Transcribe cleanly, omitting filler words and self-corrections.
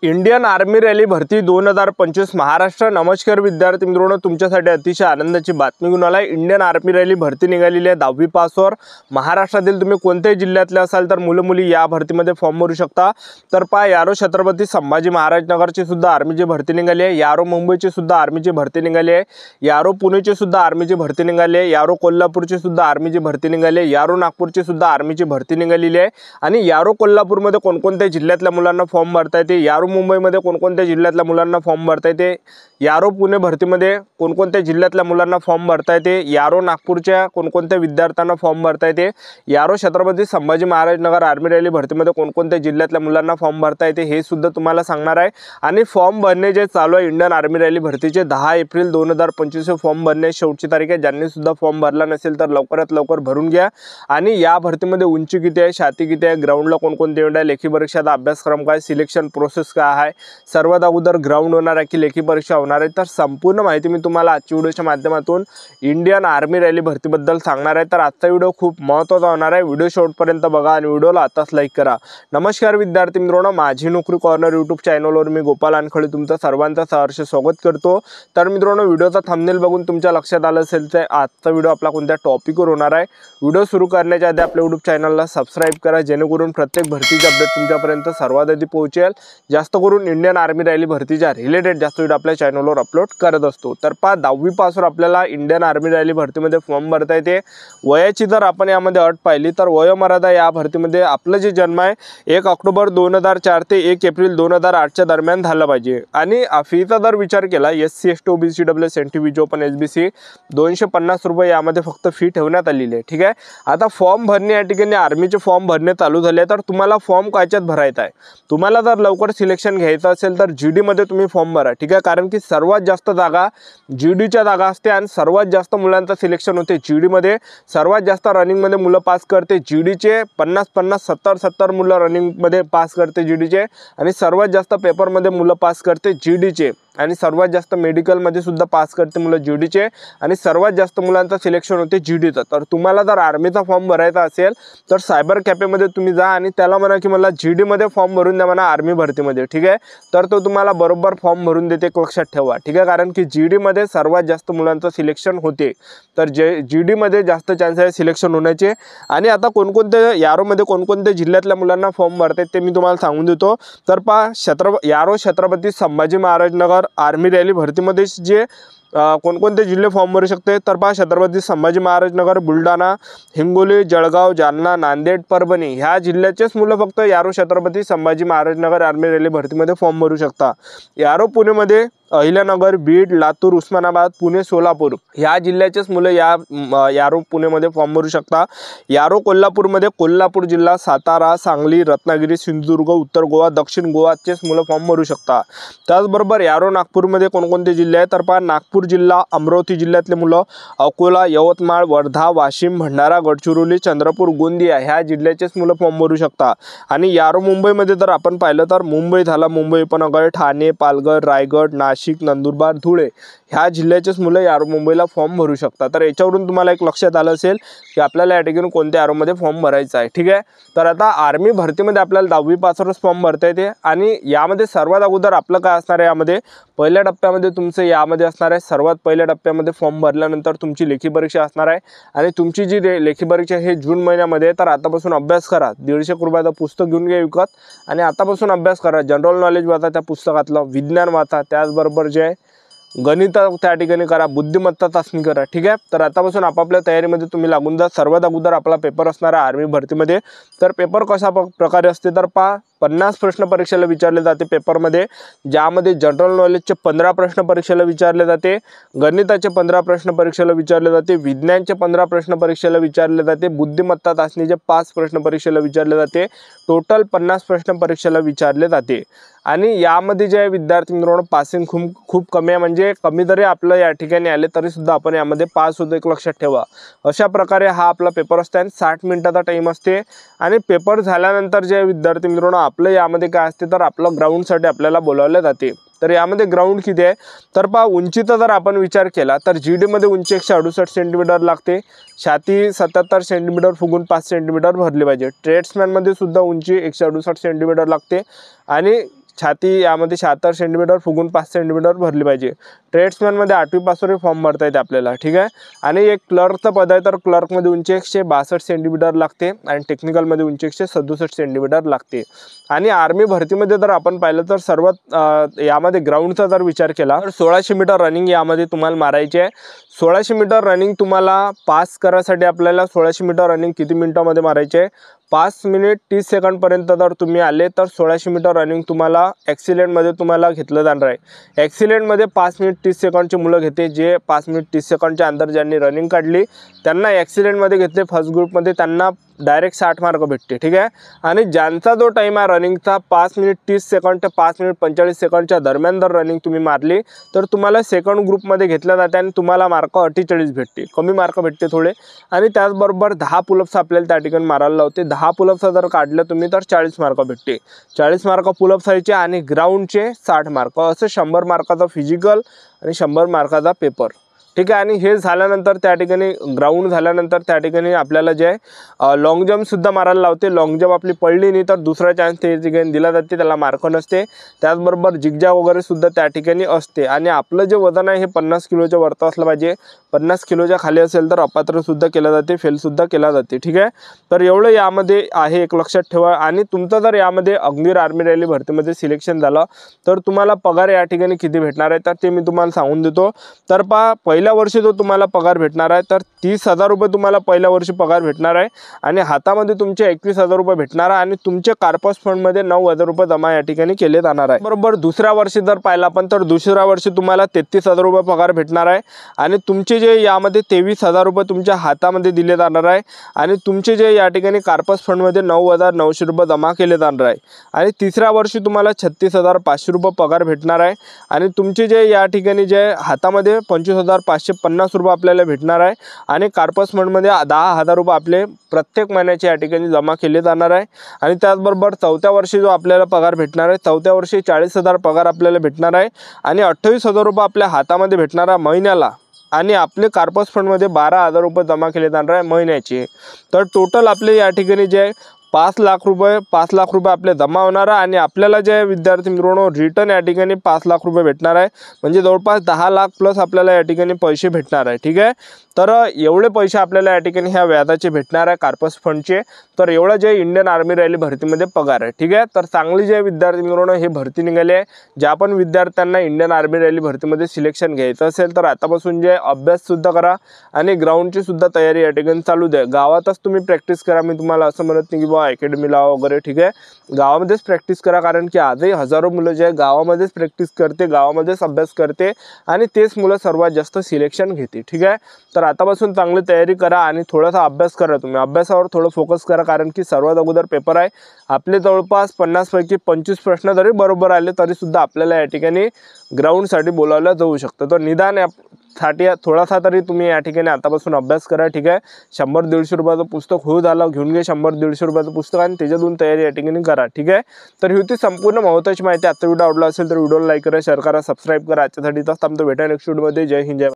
Indian army rally भरती 2025 महाराष्ट्र। नमस्कार विद्यार्थी मित्रांनो, तुमच्यासाठी अतिशय आनंदाची बातमी घेऊन आलाय। इंडियन आर्मी रॅली भरती निघालेली आहे 10वी पासवर। महाराष्ट्रातील तुम्ही कोणत्याही जिल्ह्यातले असाल तर मुलं मुली या भरतीमध्ये फॉर्म भरू शकता। तर पहा, यारो छत्रपती संभाजी महाराज नगरची सुद्धा आर्मीची भरती निघाली आहे, यारो मुंबईची सुद्धा आर्मीची भरती निघाली आहे, यारो पुणेची सुद्धा आर्मीची भरती निघाली आहे, यारो कोल्हापूरची सुद्धा आर्मीची भरती निघाली आहे, यारो नागपूरची सुद्धा आर्मीची भरती निघालेली आहे। आणि यारो कोल्हापूरमध्ये कोणकोणत्या जिल्ह्यातल्या मुलांना फॉर्म भरता येते, यारो मुंबईमध्ये कोणकोणत्या जिल्ह्यातल्या मुलांना फॉर्म भरता येते, यारो पुणे भरतीमध्ये कोणकोणत्या जिल्ह्यातल्या मुलांना फॉर्म भरता येते, यारो नागपूरच्या कोणकोणत्या विद्यार्थ्यांना फॉर्म भरता येते, यारो छत्रपती संभाजी महाराज नगर आर्मी रॅली भरतीमध्ये कोणकोणत्या जिल्ह्यातल्या मुलांना फॉर्म भरता येते हे सुद्धा तुम्हाला सांगणार आहे। आणि फॉर्म भरणे जे चालू आहे इंडियन आर्मी रॅली भरतीचे 10 एप्रिल 2025 फॉर्म भरणे शेवटची तारीख आहे। ज्यांनी सुद्धा फॉर्म भरला नसेल तर लवकरात लवकर भरून घ्या। आणि या भरतीमध्ये उंची किती आहे, छाती किती आहे, ग्राउंडला कोणकोणते इव्हेंट आहे, लेखी परीक्षाचा अभ्यासक्रम काय, सिलेक्शन प्रोसेस काय आहे, सर्वात अगोदर ग्राउंड होणार आहे की लेखी परीक्षा होणार आहे, तर संपूर्ण माहिती मी तुम्हाला आजच्या व्हिडिओच्या माध्यमातून इंडियन आर्मी रॅली भरतीबद्दल सांगणार आहे। तर आजचा व्हिडिओ खूप महत्त्वाचा होणार आहे, व्हिडिओ शेवटपर्यंत बघा आणि व्हिडिओला आताच लाईक करा। नमस्कार विद्यार्थी मित्रांनो, माझी नोकरी कॉर्नर यूट्यूब चॅनलवर मी गोपाल अनखळे तुमचं सर्वांचं सहर्ष स्वागत करतो। तर मित्रांनो, व्हिडिओचा थंबनेल बघून तुमच्या लक्षात आलं असेल तर आजचा व्हिडिओ आपला कोणत्या टॉपिकवर होणार आहे। व्हिडिओ सुरू करण्याच्या आधी आपल्या यूट्यूब चॅनलला सबस्क्राइब करा, जेणेकरून प्रत्येक भरतीचे अपडेट तुमच्यापर्यंत सर्वात आधी पोहोचेल। जास्त करून इंडियन आर्मी रॅली भरतीच्या रिलेटेड जास्त व्हिडिओ आपल्या चॅनलवर अपलोड करत असतो। तर पहा, 10वी पासवर आपल्याला इंडियन आर्मी रॅली भरतीमध्ये फॉर्म भरता येते। वयाची जर आपण यामध्ये अट पाहिली तर वयोमर्यादा या भरतीमध्ये आपलं जे जन्म आहे 1 ऑक्टोबर 2004 ते 1 एप्रिल 2008च्या दरम्यान झालं पाहिजे। आणि फीचा जर विचार केला SC ST OBC EWS NTB open SBC 250 रुपये यामध्ये फक्त फी ठेवण्यात आलेली आहे। ठीक आहे, आता फॉर्म भरणे या ठिकाणी आर्मीचे फॉर्म भरणे चालू झाले। तर तुम्हाला फॉर्म कायच्यात भरायचा आहे, तुम्हाला जर लवकर सिलेक्शन घ्यायचं असेल तर GD मध्ये तुम्ही फॉर्म भरा। ठीक आहे, कारण की सर्वात जास्त जागा GDच्या जागा असते आणि सर्वात जास्त मुलांचं सिलेक्शन होते GD मध्ये। सर्वात जास्त रनिंग मध्ये मुलं पास करते GDचे 50-50 70-70 मुलं रनिंग मध्ये पास करते GDचे, आणि सर्वात जास्त पेपर मध्ये मुलं पास करते GDचे, आणि सर्वात जास्त मेडिकल मध्ये सुद्धा पास करते मुलं GDचे, आणि सर्वात जास्त मुलांचं सिलेक्शन होते GDचं। तर तुम्हाला जर आर्मीचा फॉर्म भरायचा असेल तर सायबर कॅफेमध्ये तुम्ही जा आणि त्याला म्हणा की मला GD मध्ये फॉर्म भरून द्या म्हणा आर्मी भरतीमध्ये। ठीक आहे, तर तो तुम्हाला बरोबर फॉर्म भरून देते, लक्षात ठेवा। ठीक आहे, कारण की GD मध्ये सर्वात जास्त मुलांचं सिलेक्शन होते, तर GD मध्ये जास्त चान्स आहे सिलेक्शन होण्याचे। आणि आता कोणकोणत्या यारोमध्ये कोणकोणत्या जिल्ह्यातल्या मुलांना फॉर्म भरतात ते मी तुम्हाला सांगून देतो। तर पहा, यारो छत्रपती संभाजी महाराज नगर आर्मी रॅली भरतीमध्ये जे कोणकोणते जिल्हे फॉर्म भरू शकते, तर पहा, छत्रपती संभाजी महाराज नगर, बुलढाणा, हिंगोली, जळगाव, जालना, नांदेड, परभणी ह्या जिल्ह्याचेच मुलं फक्त यारो छत्रपती संभाजी महाराज नगर आर्मी रॅली भरतीमध्ये फॉर्म भरू शकता। यारो पुणेमध्ये अहिल्यानगर, बीड, लातूर, उस्मानाबाद, पुणे, सोलापूर ह्या जिल्ह्याचेच मुलं यारो पुणेमध्ये फॉर्म भरू शकता। यारो कोल्हापूरमध्ये कोल्हापूर जिल्हा, सातारा, सांगली, रत्नागिरी, सिंधुदुर्ग, उत्तर गोवा, दक्षिण गोवाचेच मुलं फॉर्म भरू शकता। त्याचबरोबर यारो नागपूरमध्ये कोणकोणते जिल्हे आहेत, तर पहा, नागपूर जिल्हा, अमरावती जिल्ह्यातले मुलं, अकोला, यवतमाळ, वर्धा, वाशिम, भंडारा, गडचिरोली, चंद्रपूर, गोंदिया ह्या जिल्ह्याचेच मुलं फॉर्म भरू शकता। आणि यारो मुंबईमध्ये जर आपण पाहिलं तर मुंबई झाला, मुंबई उपनगर, ठाणे, पालघर, रायगड, नाशिक, नंदुरबार, धुळे ह्या जिल्ह्याचेच मुलं यारो मुंबईला फॉर्म भरू शकतात। तर याच्यावरून तुम्हाला एक लक्षात आलं असेल की आपल्याला या ठिकाणी कोणत्या यारोमध्ये फॉर्म भरायचा आहे। ठीक आहे, तर आता आर्मी भरतीमध्ये आपल्याला 10वी पासवरच फॉर्म भरता येते। आणि यामध्ये सर्वात अगोदर आपलं काय असणार आहे, यामध्ये पहिल्या टप्प्यामध्ये तुमचं यामध्ये असणार आहे, सर्वात पहिल्या टप्प्यामध्ये फॉर्म भरल्यानंतर तुमची लेखी परीक्षा असणार आहे। आणि तुमची जी लेखी परीक्षा हे जून महिन्यामध्ये, तर आतापासून अभ्यास करा, 150 रुपयाचं पुस्तक घेऊन घ्या विकत आणि आतापासून अभ्यास करा। जनरल नॉलेज वाचा त्या पुस्तकातलं, विज्ञान वाचा, त्याचबरोबर जे आहे गणित त्या ठिकाणी करा, बुद्धिमत्ता चाचणी करा। ठीक आहे, तर आतापासून आपापल्या तयारीमध्ये तुम्ही लागून जा। सर्वात अगोदर आपला पेपर असणार आहे आर्मी भरतीमध्ये। तर पेपर कशा प्रकारे असते, तर पहा, 50 प्रश्न परीक्षेला विचारले जाते पेपरमध्ये, ज्यामध्ये जनरल नॉलेजचे 15 प्रश्न परीक्षेला विचारले जाते, गणिताचे 15 प्रश्न परीक्षेला विचारले जाते, विज्ञानचे 15 प्रश्न परीक्षेला विचारले जाते, बुद्धिमत्ता चाचणीचे 5 प्रश्न परीक्षेला विचारले जाते, टोटल 50 प्रश्न परीक्षेला विचारले जाते। आणि यामध्ये जे विद्यार्थी मित्रांनो पासिंग खूप कमी आहे, म्हणजे कमी जरी आपलं या ठिकाणी आले तरी सुद्धा आपण यामध्ये पास होतो, एक लक्षात ठेवा। अशा प्रकारे हा आपला पेपर असतो आणि 60 मिनिटाचा टाइम असते। आणि पेपर झाल्यानंतर जे विद्यार्थी मित्रांनो आपलं यामध्ये काय असते, तर आपलं ग्राउंडसाठी आपल्याला बोलावले जाते। तर यामध्ये ग्राउंड किती आहे, तर पहा, उंचीचा जर आपण विचार केला तर GD मध्ये उंची 168 सेंटीमीटर लागते, छाती 77 सेंटीमीटर फुगून 5 सेंटीमीटर भरली पाहिजे। ट्रेड्समॅन मध्ये सुद्धा उंची 168 सेंटीमीटर लागते, आणि छाती यामध्ये 76 सेंटीमीटर, फुगून 5 सेंटीमीटर भरली पाहिजे. ट्रेड्समॅनमध्ये 8वी पासवर फॉर्म भरता येते आपल्याला, ठीक आहे. आणि एक क्लर्कचं पद आहे, तर क्लर्कमध्ये उंची 162 सेंटीमीटर लागते आणि टेक्निकलमध्ये उंची 167 सेंटीमीटर लागते. आणि आर्मी भरतीमध्ये जर आपण पाहिलं तर सर्वात यामध्ये ग्राउंडचा जर विचार केला तर 1600 मीटर रनिंग यामध्ये तुम्हाला मारायची आहे. 1600 मीटर रनिंग तुम्हाला पास करायसाठी आपल्याला 1600 मीटर रनिंग किती मिनिटामध्ये मारायचे आहे? 5 मिनिट 30 सेकंडपर्यंत जर तुम्ही आले तर 1600 मीटर रनिंग तुम्हाला ॲक्सिलेंटमध्ये तुम्हाला घेतलं जाणार आहे. ॲक्सिलेंटमध्ये 5 मिनिट 30 सेकंडची मुलं घेते, जे 5 मिनिट 30 सेकंडच्या अंदर ज्यांनी रनिंग काढली त्यांना ॲक्सिलेंटमध्ये घेतले फर्स्ट ग्रुपमध्ये, त्यांना डायरेक्ट 60 मार्क भेटते, ठीक आहे. आणि ज्यांचा जो टाईम आहे रनिंगचा 5 मिनिट 30 सेकंड ते 5 मिनिट 45 सेकंडच्या दरम्यान जर रनिंग तुम्ही मारली तर तुम्हाला सेकंड ग्रुपमध्ये घेतलं जाते आणि तुम्हाला मार्क 48 भेटते, कमी मार्क भेटते थोडे. आणि त्याचबरोबर 10 पुलअप्स आपल्याला त्या ठिकाणी मारायला लावते. 10 पुलअप्स जर काढलं तुम्ही तर 40 मार्क भेटते. 40 मार्क पुलअप्स व्हायचे आणि ग्राउंडचे 60 मार्क, असं 100 मार्काचा फिजिकल आणि 100 मार्काचा पेपर, ठीक आहे. आणि हे झाल्यानंतर त्या ठिकाणी ग्राउंड झाल्यानंतर त्या ठिकाणी आपल्याला जे लॉंग जम्पसुद्धा मारायला लावते. लॉंग जम्प आपली पडली नाही तर दुसरा चान्स ते ठिकाणी दिला जाते, त्याला मार्क नसते. त्याचबरोबर जिगजॅग वगैरे सुद्धा त्या ठिकाणी असते. आणि आपलं जे वजन आहे हे 50 किलोच्या वरती असलं पाहिजे. 50 किलोच्या खाली असेल तर अपात्रसुद्धा केलं जाते, फेलसुद्धा केला जाते, ठीक आहे. तर एवढं यामध्ये आहे, एक लक्षात ठेवा. आणि तुमचं जर यामध्ये अग्निवीर आर्मी रॅली भरतीमध्ये सिलेक्शन झालं तर तुम्हाला पगार या ठिकाणी किती भेटणार आहे तर ते मी तुम्हाला सांगून देतो. तर पहिल्या वर्षी जो तुम्हाला पगार भेटणार आहे तर 30,000 रुपये तुम्हाला पहिल्या वर्षी पगार भेटणार आहे. आणि हातामध्ये तुमचे 21,000 रुपये भेटणार आहे. आणि तुमचे कार्पस फंडमध्ये 9,000 रुपये जमा या ठिकाणी केले जाणार आहे. बरोबर दुसऱ्या वर्षी जर पाहिलं आपण तर दुसऱ्या वर्षी तुम्हाला 33,000 रुपये पगार भेटणार आहे. आणि तुमचे जे यामध्ये 23,000 रुपये तुमच्या हातामध्ये दिले जाणार आहे. आणि तुमचे जे या ठिकाणी कार्पस फंडमध्ये 9,900 रुपये जमा केले जाणार आहे. आणि तिसऱ्या वर्षी तुम्हाला 36,500 रुपये पगार भेटणार आहे. आणि तुमचे जे या ठिकाणी जे हातामध्ये 25,550 रुपये आपल्याला भेटणार आहे. आणि कार्पस फंडमध्ये 10,000 रुपये आपले प्रत्येक महिन्याचे या ठिकाणी जमा केले जाणार आहे. आणि त्याचबरोबर चौथ्या वर्षी जो आपल्याला पगार भेटणार आहे, चौथ्या वर्षी 40,000 पगार आपल्याला भेटणार आहे. आणि 28,000 रुपये आपल्या हातामध्ये भेटणार आहे महिन्याला. आणि आपले कार्पस फंडमध्ये 12,000 रुपये जमा केले जाणार आहे महिन्याचे. तर टोटल आपले या ठिकाणी जे 5 लाख रुपये आपले जमा होणार आहे. आणि आपल्याला जे विद्यार्थी मित्रांनो रिटर्न या ठिकाणी 5 लाख रुपये भेटणार आहे, म्हणजे जवळपास 10 लाख प्लस आपल्याला या ठिकाणी पैसे भेटणार आहे, ठीक आहे. तर एवढे पैसे आपल्याला या ठिकाणी ह्या व्याजाचे भेटणार आहे कार्पस फंडचे. तर एवढं जे इंडियन आर्मी रॅली भरतीमध्ये पगार आहे, ठीक आहे. तर चांगली जे विद्यार्थी मित्रांनो हे भरती निघाली आहे, ज्या पण विद्यार्थ्यांना इंडियन आर्मी रॅली भरतीमध्ये सिलेक्शन घ्यायचं असेल तर आतापासून जे अभ्याससुद्धा करा आणि ग्राउंडची सुद्धा तयारी या ठिकाणी चालू द्या. गावातच तुम्ही प्रॅक्टिस करा, मी तुम्हाला असं म्हणत नाही की बाबा अकॅडमीला वगैरे, ठीक आहे. गावामध्येच प्रॅक्टिस करा, कारण की आजही हजारो मुलं जे आहे गावामध्येच प्रॅक्टिस करते, गावामध्येच अभ्यास करते आणि तेच मुलं सर्वात जास्त सिलेक्शन घेते, ठीक आहे. तर आतापासून चांगली तयारी करा आणि थोडासा अभ्यास करा. तुम्ही अभ्यासावर थोडं फोकस करा, कारण की सर्वात अगोदर पेपर आहे आपले. जवळपास 50 पैकी 25 प्रश्न जरी बरोबर आले तरीसुद्धा आपल्याला या ठिकाणी ग्राउंडसाठी बोलावलं जाऊ शकतं. तर निदान साठी थोडासा तरी तुम्ही या ठिकाणी आतापासून अभ्यास करा, ठीक आहे. 100-150 रुपयाचं पुस्तक होऊ झालं, घेऊन घे 100-150 रुपयाचं पुस्तक आणि त्याच्यातून तयारी या ठिकाणी करा, ठीक आहे. तर ही होती संपूर्ण महत्त्वाची माहिती. आजचा व्हिडिओ आवडला असेल तर व्हिडिओला लाईक करा, शेअर करा, सबस्क्राईब करा. आजच्यासाठी तर थांबतो, भेटा नेक्स्ट व्हिडिओमध्ये. जय हिंद, जय